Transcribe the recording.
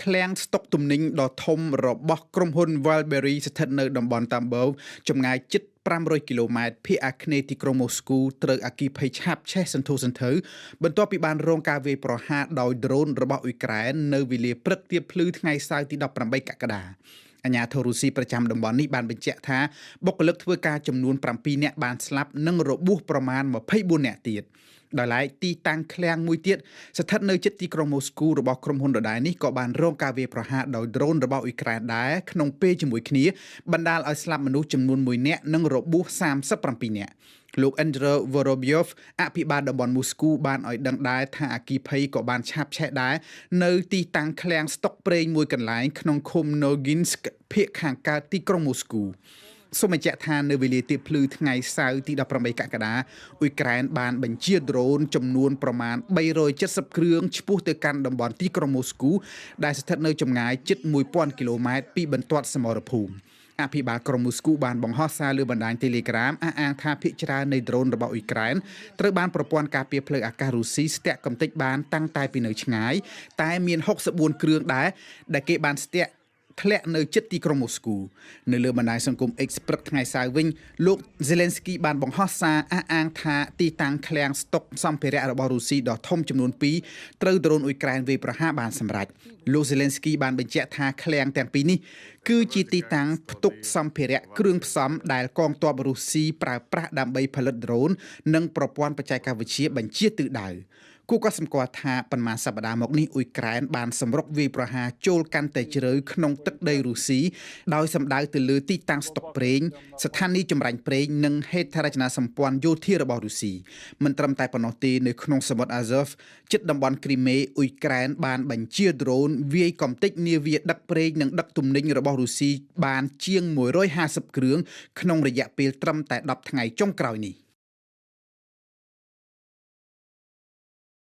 ឃ្លាំងស្តុកទំនិញដ៏ធំរបស់ក្រុមហ៊ុន Valberry ស្ថិតនៅតំបន់ Tambov ចម្ងាយជិត500គីឡូម៉ែត្រភាគអាគ្នេយ៍ទីក្រុងម៉ូស្គូត្រូវអគ្គិភ័យឆាបឆេះសន្ធោសន្ធៅបន្ទាប់ពីបានរងការវាយប្រហារដោយដ្រូនរបស់អ៊ុយក្រែននៅវេលាព្រឹកទៀបភ្លឺថ្ងៃសៅរ៍ទី18កក្កដាអាញាធិបតេយ្យរុស្ស៊ីប្រចាំតំបន់នេះបានបញ្ជាក់ថាបុគ្គលិកធ្វើការចំនួន7នាក់បានស្លាប់និងរបួសប្រមាណ24នាក់ទៀតដោយឡែកទីតាំងឃ្លាំងមួយទៀតស្ថិតនៅជិតទីក្រុងម៉ូស្គូរបស់ក្រុមហ៊ុនដដែលនេះក៏បានរងការវាយប្រហារដោយដ្រូនរបស់អ៊ុយក្រែនដែរក្នុងពេលជាមួយគ្នាបណ្ដាលឲ្យស្លាប់មនុស្សចំនួន1នាក់និងរបួស37នាក់លោក Andrei Vorobyov អភិបាលតំបន់មូស្គូបានឲ្យដឹងដែរថាអគ្គិភ័យក៏បានឆាបឆេះដែរនៅទីតាំងឃ្លាំងស្តុកប្រេងមួយកន្លែងក្នុងឃុំ Noginsk ភាគខាងកើតទីក្រុងម៉ូស្គូសូមបញ្ជាក់ថានៅវេលាទៀបភ្លឺថ្ងៃសៅរ៍ទី18កក្កដាអ៊ុយក្រែនបានបញ្ជាដ្រូនចំនួនប្រមាណ370គ្រឿងឆ្ពោះទៅកាន់តំបន់ទីក្រុងម៉ូស្គូដែលស្ថិតនៅចម្ងាយជិត1000គីឡូម៉ែត្រពីបន្ទាត់សមរភូមិអភិបាលក្រុងមូស្គូបានបង្ហោះសារលើបណ្ដាញ Telegram អះអាងថាភាគច្រើននៃដ្រូនរបស់អ៊ុយក្រែនត្រូវបានប្រព័ន្ធការពារផ្លូវអាកាសរុស្ស៊ីស្ទាក់កំទេចបានតាំងតែពីនៅឆ្ងាយតែមាន64គ្រឿងដែរដែលគេបានស្ទាក់ធ្លាក់នៅជិតទីក្រុងម៉ូស្គូនៅលើបណ្ដាញសង្គម X ព្រឹកថ្ងៃសៅរ៍វិញលោក Zelensky បានបង្ហោះសារអះអាងថាទីតាំងឃ្លាំងស្តុកសម្ភារៈរបស់រុស្ស៊ីដ៏ធំចំនួន2ត្រូវដ្រូនអ៊ុយក្រែនវាយប្រហារបានសម្រេចលោក Zelensky បានបញ្ជាក់ថាឃ្លាំងទាំងពីរនេះគឺជាទីតាំងផ្ទុកសម្ភារៈគ្រឿងផ្សំដែលកងទ័ពរុស្ស៊ីប្រើប្រាស់ដើម្បីផលិតដ្រូននិងប្រព័ន្ធបច្ចេកវិទ្យាបញ្ជាទិសដៅគូក៏សម្គាល់ថាប៉ុន្មានសប្តាហ៍មកនេះអ៊ុយក្រែនបានសម្រុកវាយប្រហារចូលកាន់តែជ្រៅក្នុងទឹកដីរុស្ស៊ីដោយសម្ដៅទៅលើទីតាំងស្តុកប្រេងស្ថានីយចម្រាញ់ប្រេងនិងហេដ្ឋារចនាសម្ព័ន្ធយោធារបស់រុស្ស៊ីមិនត្រឹមតែប៉ុណ្ណោះទេនៅក្នុងសមុទ្រ Azov ជិតតំបន់គ្រីមេអ៊ុយក្រែនបានបញ្ជាដ្រូនវាយកំទេចនាវាដឹកប្រេងនិងដឹកទំនិញរបស់រុស្ស៊ីបានជាង150គ្រឿងក្នុងរយៈពេលត្រឹមតែ10ថ្ងៃចុងក្រោយនេះ